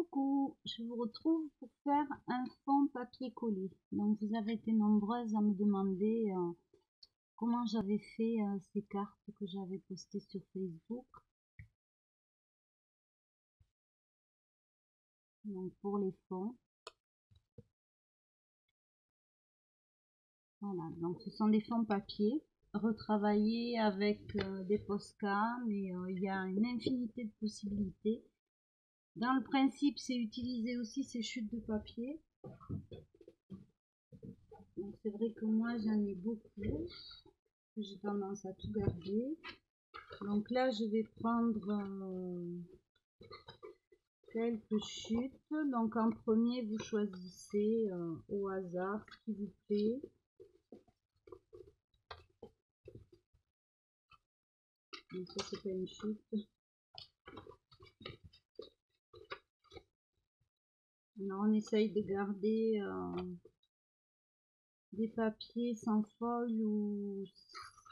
Coucou, je vous retrouve pour faire un fond papier collé. Donc vous avez été nombreuses à me demander comment j'avais fait ces cartes que j'avais postées sur Facebook. Donc pour les fonds. Voilà, donc ce sont des fonds papier retravaillés avec des Posca, mais il y a une infinité de possibilités. Dans le principe, c'est utiliser aussi ces chutes de papier. Donc c'est vrai que moi j'en ai beaucoup, que j'ai tendance à tout garder. Donc là je vais prendre quelques chutes. Donc en premier vous choisissez au hasard ce qui vous plaît. Donc ça c'est pas une chute. Alors on essaye de garder des papiers sans feuille ou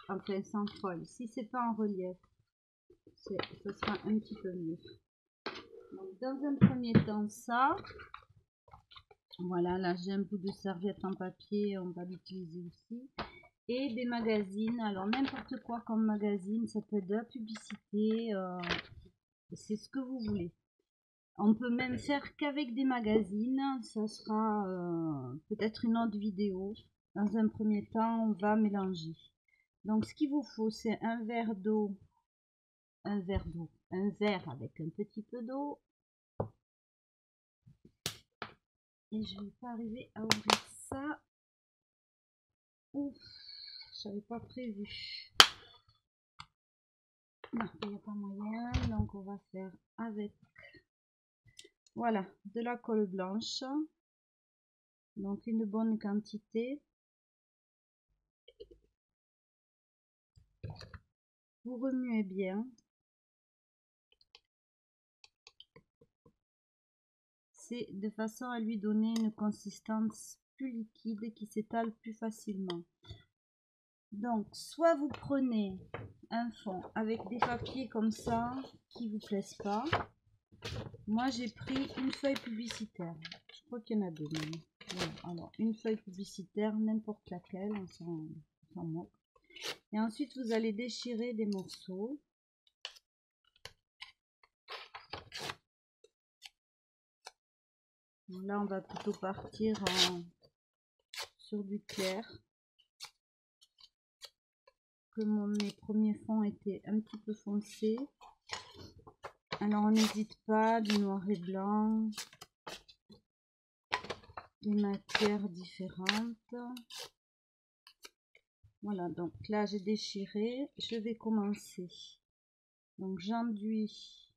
enfin sans feuille. Si c'est pas en relief, ça sera un petit peu mieux. Donc dans un premier temps ça. Voilà, là j'ai un bout de serviette en papier, on va l'utiliser aussi. Et des magazines, alors n'importe quoi comme magazine, ça peut être de la publicité, c'est ce que vous voulez. On peut même faire qu'avec des magazines, ça sera peut-être une autre vidéo. Dans un premier temps, on va mélanger. Donc ce qu'il vous faut, c'est un verre d'eau, un verre avec un petit peu d'eau. Et je vais pas arriver à ouvrir ça. Ouf, j'avais pas prévu. Non, il n'y a pas moyen, donc on va faire avec, voilà, de la colle blanche, donc une bonne quantité. Vous remuez bien. C'est de façon à lui donner une consistance plus liquide qui s'étale plus facilement. Donc, soit vous prenez un fond avec des papiers comme ça qui vous plaisent pas. Moi, j'ai pris une feuille publicitaire. Je crois qu'il y en a deux même. Voilà, alors, une feuille publicitaire, n'importe laquelle, on s'en moque. Et ensuite, vous allez déchirer des morceaux. Donc là, on va plutôt partir sur du clair. Que mes premiers fonds étaient un petit peu foncés. Alors, on n'hésite pas, du noir et blanc, des matières différentes. Voilà, donc là, j'ai déchiré. Je vais commencer. Donc, j'enduis,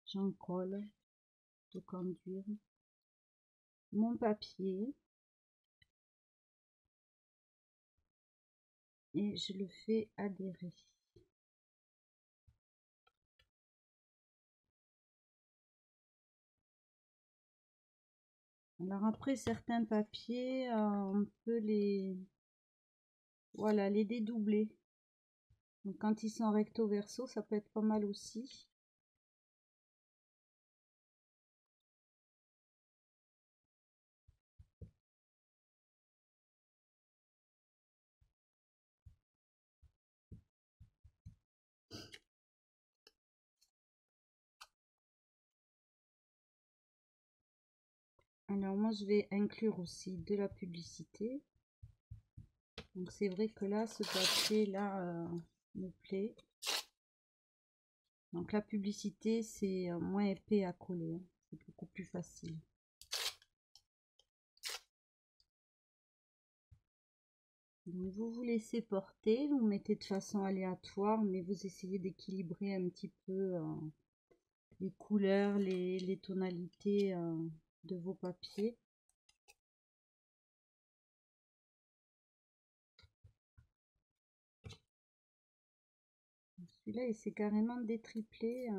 j'encolle, de conduire mon papier. Et je le fais adhérer. Alors après, certains papiers, on peut les, voilà, les dédoubler. Donc quand ils sont recto verso, ça peut être pas mal aussi. Alors moi je vais inclure aussi de la publicité. Donc c'est vrai que là ce papier là me plaît. Donc la publicité c'est moins épais à coller, hein. C'est beaucoup plus facile. Donc vous vous laissez porter, vous mettez de façon aléatoire, mais vous essayez d'équilibrer un petit peu les couleurs, les tonalités de vos papiers. Celui-là, il s'est carrément détriplé.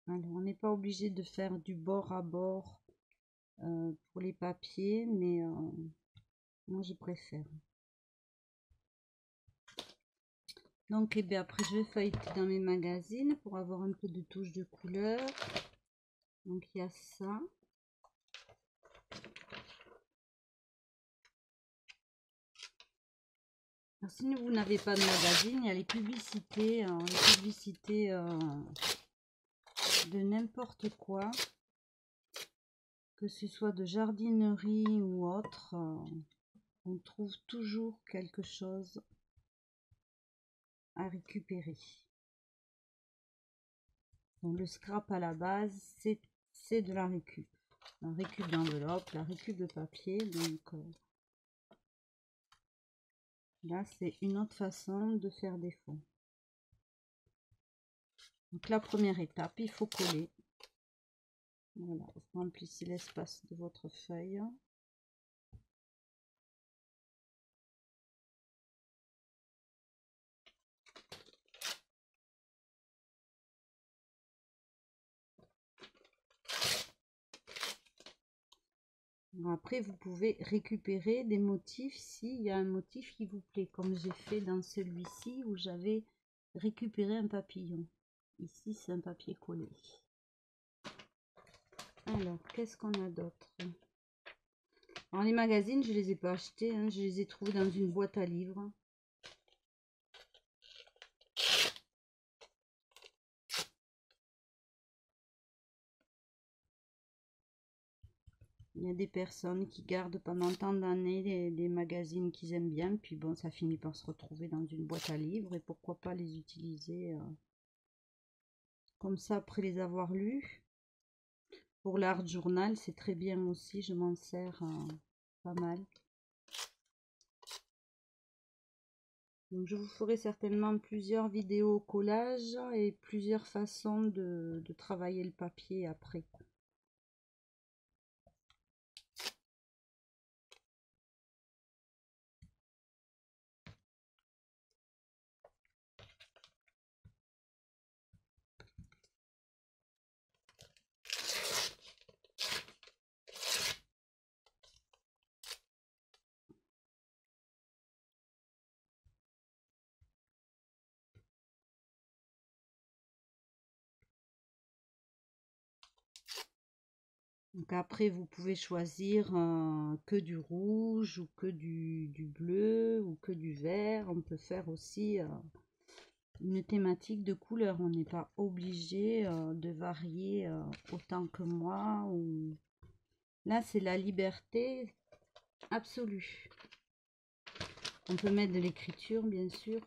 Alors, on n'est pas obligé de faire du bord à bord pour les papiers, mais moi je préfère. Donc, et bien après, je vais feuilleter dans mes magazines pour avoir un peu de touche de couleur. Donc, il y a ça. Alors, si vous n'avez pas de magazine, il y a les publicités de n'importe quoi, que ce soit de jardinerie ou autre. On trouve toujours quelque chose à récupérer. Donc le scrap à la base, c'est de la récup. La récup d'enveloppe, la récup de papier. Donc là, c'est une autre façon de faire des fonds. Donc la première étape, il faut coller. Voilà, vous remplissez l'espace de votre feuille. Après, vous pouvez récupérer des motifs s'il y a un motif qui vous plaît, comme j'ai fait dans celui-ci où j'avais récupéré un papillon. Ici, c'est un papier collé. Alors, qu'est-ce qu'on a d'autre? Alors, les magazines, je les ai pas achetés, hein, je les ai trouvés dans une boîte à livres. Il y a des personnes qui gardent pendant tant d'années des magazines qu'ils aiment bien, puis bon, ça finit par se retrouver dans une boîte à livres, et pourquoi pas les utiliser comme ça après les avoir lus. Pour l'art journal, c'est très bien aussi, je m'en sers pas mal. Donc je vous ferai certainement plusieurs vidéos collage et plusieurs façons de travailler le papier après. Donc après, vous pouvez choisir que du rouge ou que du bleu ou que du vert. On peut faire aussi une thématique de couleur. On n'est pas obligé de varier autant que moi. Là, c'est la liberté absolue. On peut mettre de l'écriture, bien sûr.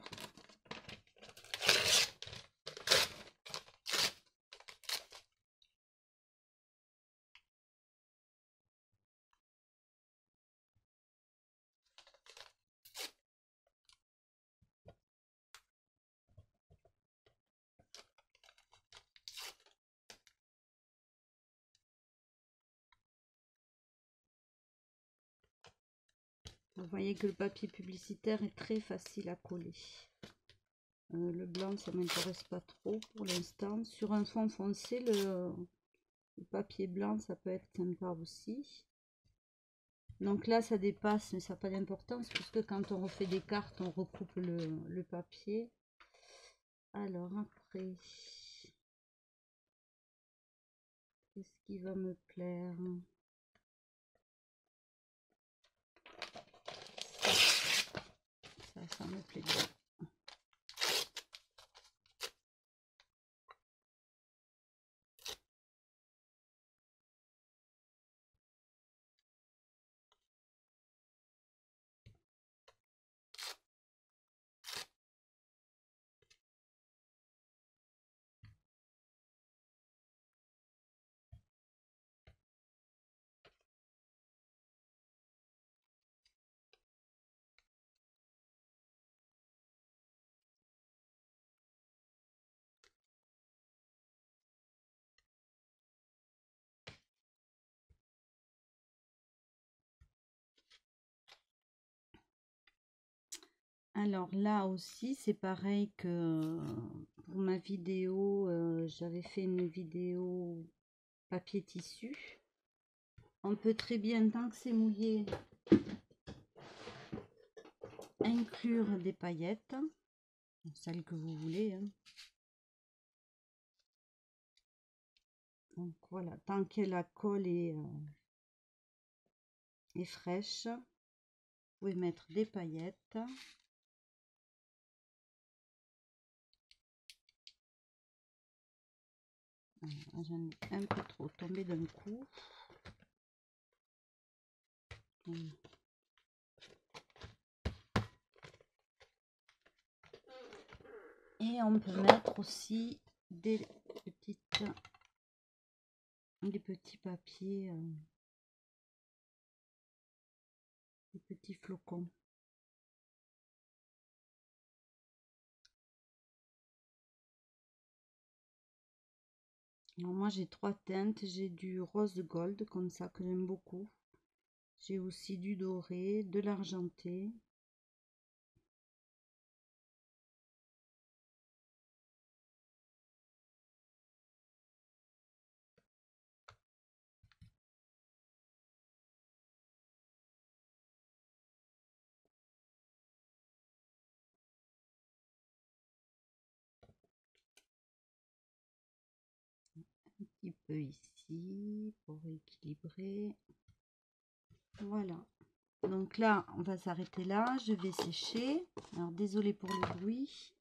Vous voyez que le papier publicitaire est très facile à coller. Le blanc, ça m'intéresse pas trop pour l'instant. Sur un fond foncé, le papier blanc, ça peut être sympa aussi. Donc là, ça dépasse, mais ça n'a pas d'importance, puisque quand on refait des cartes, on recoupe le papier. Alors après, qu'est-ce qui va me plaire? Ça me plaît bien. Alors là aussi, c'est pareil que pour ma vidéo, j'avais fait une vidéo papier tissu. On peut très bien, tant que c'est mouillé, inclure des paillettes, celles que vous voulez. Hein. Donc voilà, tant que la colle est fraîche, vous pouvez mettre des paillettes. J'en ai un peu trop tombé d'un coup. Et on peut mettre aussi des petits papiers, des petits flocons. Alors moi j'ai 3 teintes, j'ai du rose gold comme ça que j'aime beaucoup. J'ai aussi du doré, de l'argenté. Un petit peu ici pour équilibrer. Voilà. Donc là, on va s'arrêter là. Je vais sécher. Alors désolé pour le bruit.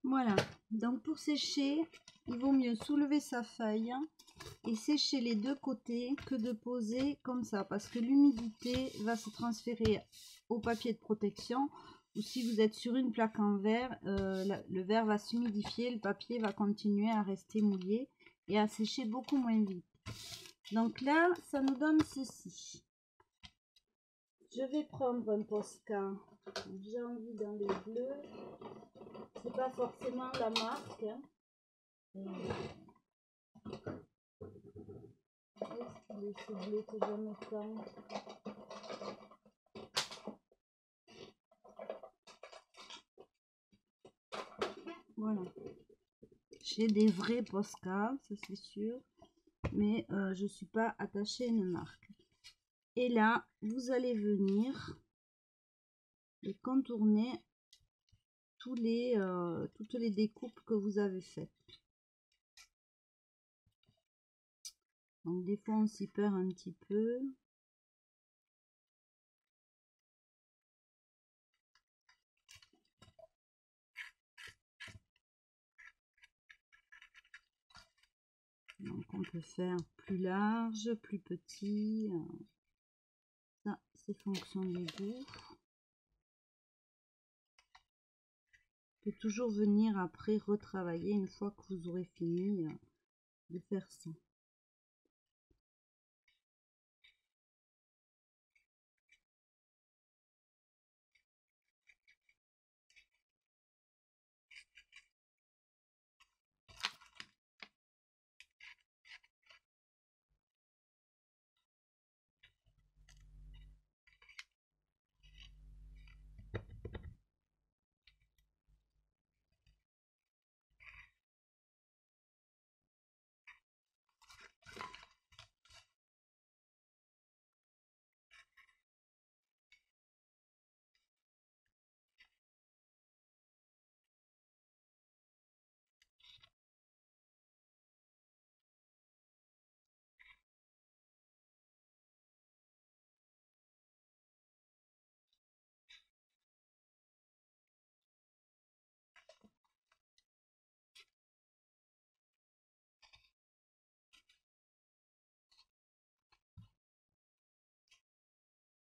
Voilà, donc pour sécher, il vaut mieux soulever sa feuille et sécher les deux côtés que de poser comme ça, parce que l'humidité va se transférer au papier de protection, ou si vous êtes sur une plaque en verre, le verre va s'humidifier, le papier va continuer à rester mouillé et à sécher beaucoup moins vite. Donc là, ça nous donne ceci. Je vais prendre un Posca, j'ai envie dans les bleus. C'est pas forcément la marque. Hein. Est-ce qu'il est ce bleu que j'aime tant? Voilà. J'ai des vrais Posca, ça c'est sûr. Mais je suis pas attachée à une marque. Et là, vous allez venir et contourner toutes les découpes que vous avez faites. Donc des fois on s'y perd un petit peu. Donc on peut faire plus large, plus petit. Ça, c'est fonction des goûts. Vous pouvez toujours venir après retravailler une fois que vous aurez fini de faire ça.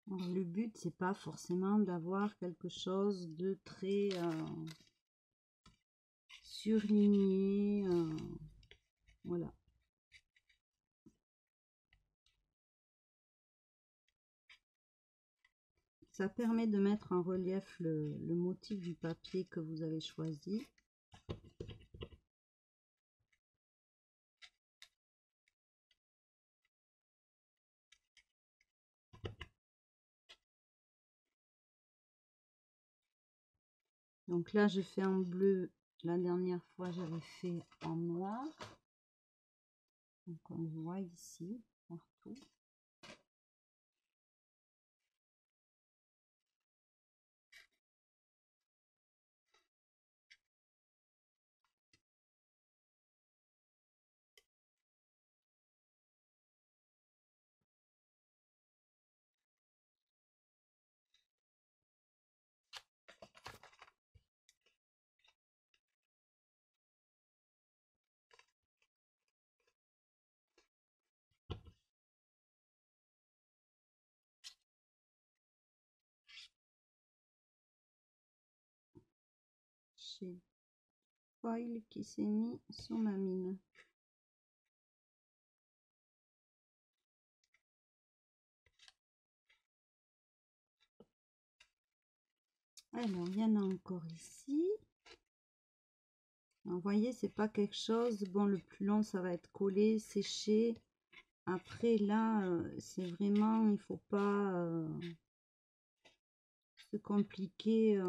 Alors, le but, c'est pas forcément d'avoir quelque chose de très surligné. Voilà. Ça permet de mettre en relief le motif du papier que vous avez choisi. Donc là, je fais en bleu. La dernière fois, j'avais fait en noir. Donc on voit ici, partout. J'ai foil qui s'est mis sur ma mine. Alors, il y en a encore ici. Vous voyez, c'est pas quelque chose. Bon, le plus long, ça va être collé, séché. Après, là, c'est vraiment, il faut pas se compliquer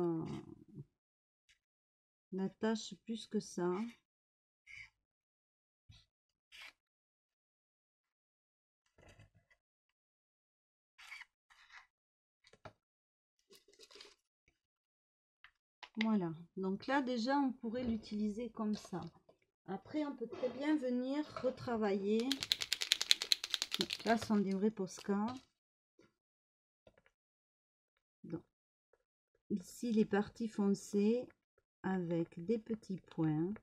la tâche plus que ça. Voilà, donc là déjà on pourrait l'utiliser comme ça. Après on peut très bien venir retravailler. Donc, là ce sont des vrais Posca. Donc, ici les parties foncées avec des petits points.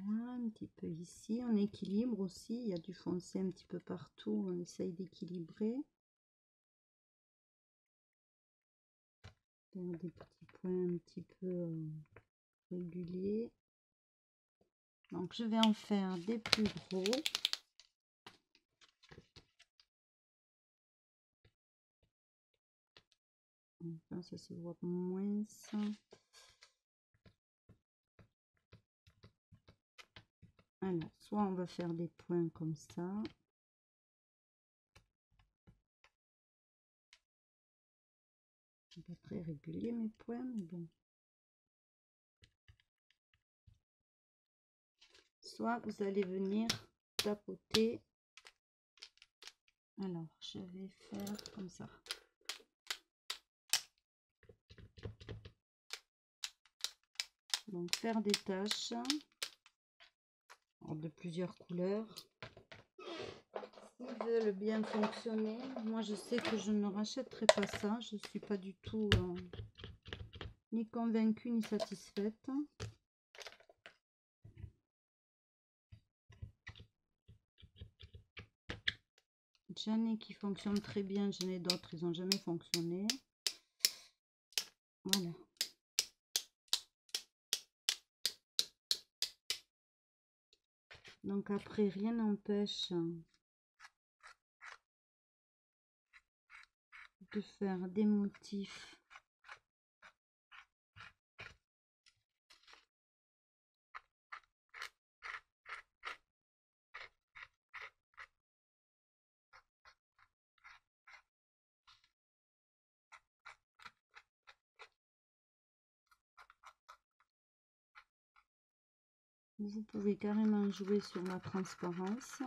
Voilà, un petit peu ici, on équilibre aussi, il y a du foncé un petit peu partout, on essaye d'équilibrer. Des petits points un petit peu réguliers. Donc je vais en faire des plus gros. Enfin, ça se voit moins. Alors, soit on va faire des points comme ça. C'est pas très régulier mes points, mais bon. Soit vous allez venir tapoter. Alors, je vais faire comme ça. Donc, faire des taches de plusieurs couleurs. S'ils veulent bien fonctionner, moi je sais que je ne rachèterai pas ça. Je suis pas du tout ni convaincue ni satisfaite. J'en ai qui fonctionnent très bien, j'en ai d'autres, ils n'ont jamais fonctionné. Voilà. Donc après, rien n'empêche de faire des motifs. Vous pouvez carrément jouer sur la transparence.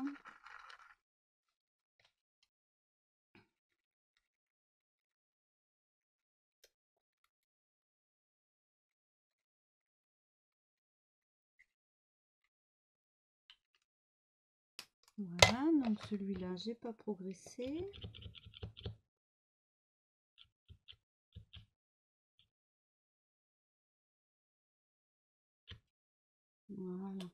Voilà, donc celui-là, j'ai pas progressé. Voilà.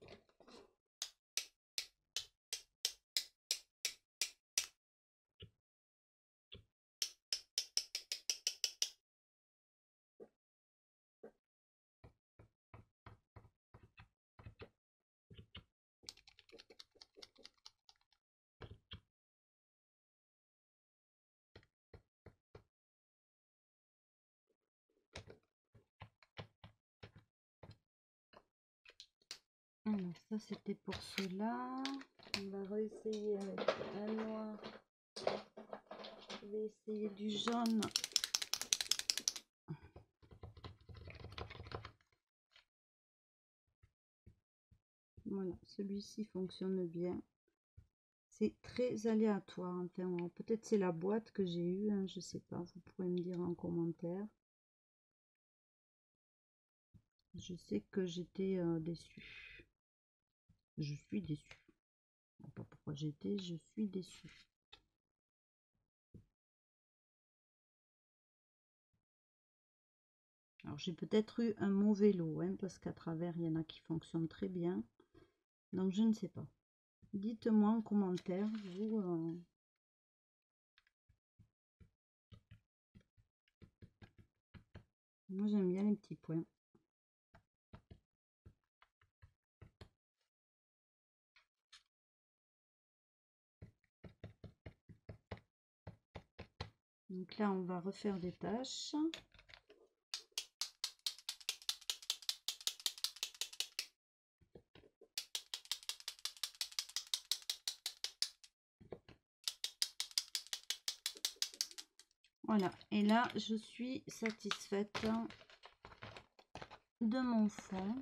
Alors ça c'était pour cela. On va réessayer avec un noir. Je vais essayer du jaune. Voilà, celui-ci fonctionne bien. C'est très aléatoire. Enfin, peut-être c'est la boîte que j'ai eue, hein, je sais pas. Vous pourrez me dire en commentaire. Je sais que j'étais déçue. Je suis déçue. Je sais pas pourquoi j'étais, je suis déçue. Alors j'ai peut-être eu un mauvais lot, hein, parce qu'à travers il y en a qui fonctionnent très bien. Donc je ne sais pas. Dites-moi en commentaire, vous. Moi j'aime bien les petits points. Donc là on va refaire des tâches. Voilà, et là je suis satisfaite de mon fond.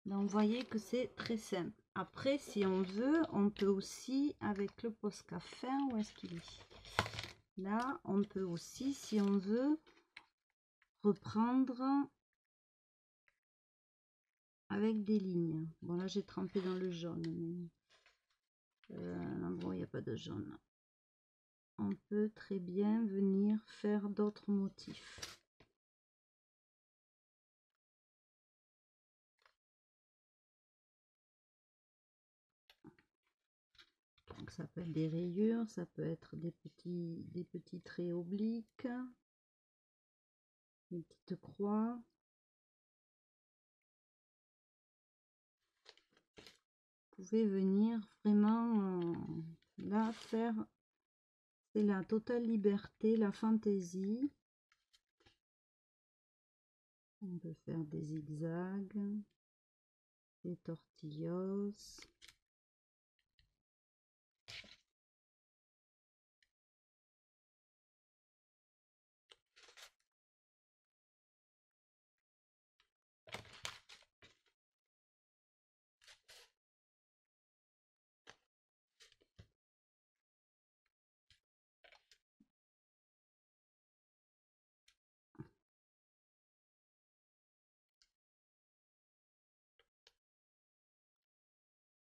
Donc vous voyez que c'est très simple. Après, si on veut, on peut aussi, avec le Posca fin, où est-ce qu'il est? Là, on peut aussi, si on veut, reprendre avec des lignes. Bon, là, j'ai trempé dans le jaune, mais bon, il n'y a pas de jaune. On peut très bien venir faire d'autres motifs. Donc, ça peut être des rayures, ça peut être des petits traits obliques, des petites croix. pouvez venir vraiment là faire, c'est la totale liberté, la fantaisie. On peut faire des zigzags, des tortillos.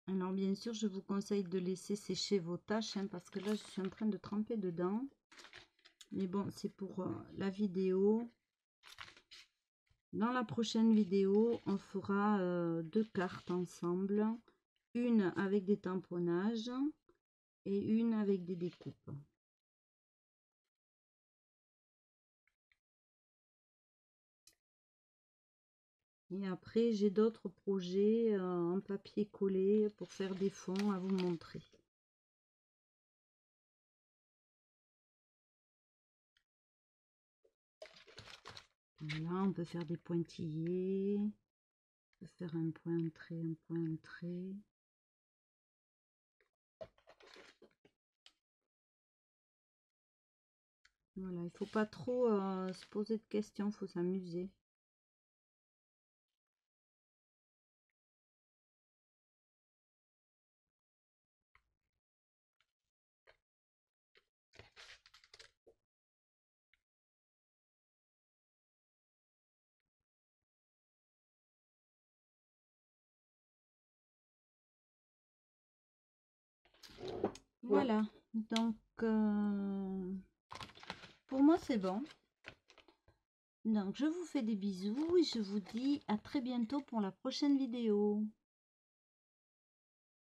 Alors bien sûr, je vous conseille de laisser sécher vos tâches, hein, parce que là, je suis en train de tremper dedans. Mais bon, c'est pour la vidéo. Dans la prochaine vidéo, on fera 2 cartes ensemble. Une avec des tamponnages et une avec des découpes. Et après, j'ai d'autres projets en papier collé pour faire des fonds à vous montrer. Là, on peut faire des pointillés. On peut faire un point trait, un point trait. Voilà, il faut pas trop se poser de questions, il faut s'amuser. Voilà, donc pour moi c'est bon. Donc je vous fais des bisous et je vous dis à très bientôt pour la prochaine vidéo.